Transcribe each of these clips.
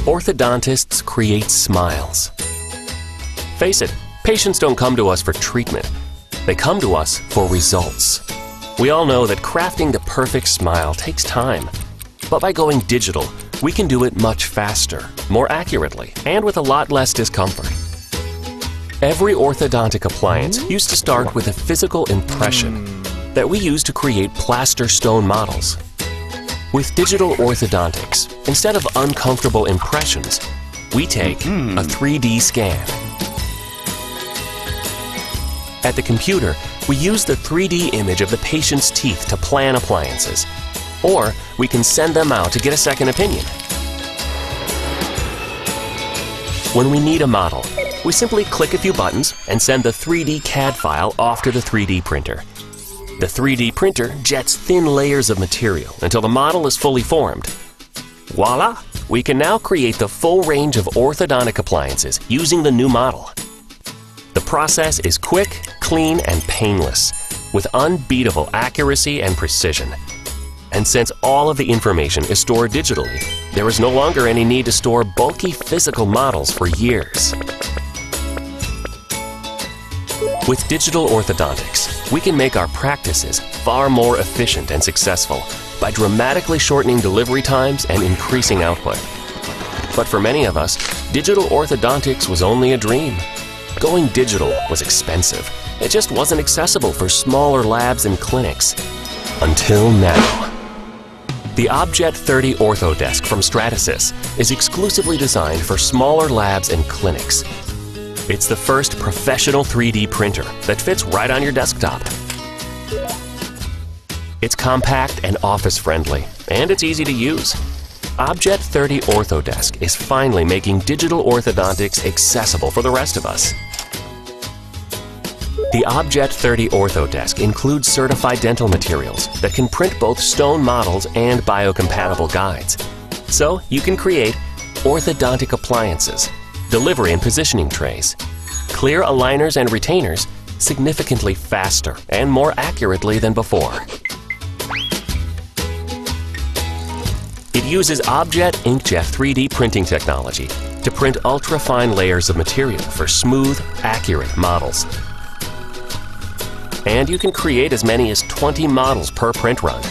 orthodontists create smiles. Face it, patients don't come to us for treatment. They come to us for results. We all know that crafting the perfect smile takes time. But by going digital, we can do it much faster, more accurately, and with a lot less discomfort. Every orthodontic appliance used to start with a physical impression that we use to create plaster stone models. With digital orthodontics, instead of uncomfortable impressions, we take a 3D scan. At the computer, we use the 3D image of the patient's teeth to plan appliances, or we can send them out to get a second opinion. When we need a model, we simply click a few buttons and send the 3D CAD file off to the 3D printer. The 3D printer jets thin layers of material until the model is fully formed. Voila! We can now create the full range of orthodontic appliances using the new model. The process is quick, clean, and painless, with unbeatable accuracy and precision. And since all of the information is stored digitally, there is no longer any need to store bulky physical models for years. With digital orthodontics, we can make our practices far more efficient and successful by dramatically shortening delivery times and increasing output. But for many of us, digital orthodontics was only a dream. Going digital was expensive. It just wasn't accessible for smaller labs and clinics. Until now. The Objet30 Orthodesk from Stratasys is exclusively designed for smaller labs and clinics. It's the first professional 3D printer that fits right on your desktop. It's compact and office-friendly, and it's easy to use. Objet30 Orthodesk is finally making digital orthodontics accessible for the rest of us. The Objet30 Orthodesk includes certified dental materials that can print both stone models and biocompatible guides. So you can create orthodontic appliances, delivery and positioning trays, clear aligners and retainers significantly faster and more accurately than before. It uses Objet Inkjet 3D printing technology to print ultra-fine layers of material for smooth, accurate models. And you can create as many as 20 models per print run.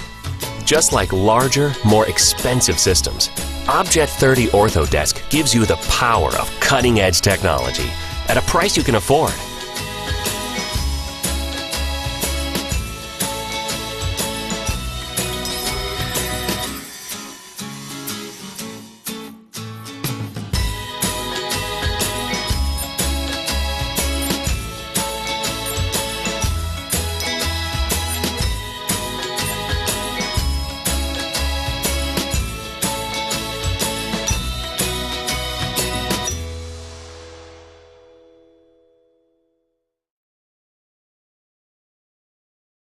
Just like larger, more expensive systems, Objet30 Orthodesk gives you the power of cutting-edge technology at a price you can afford.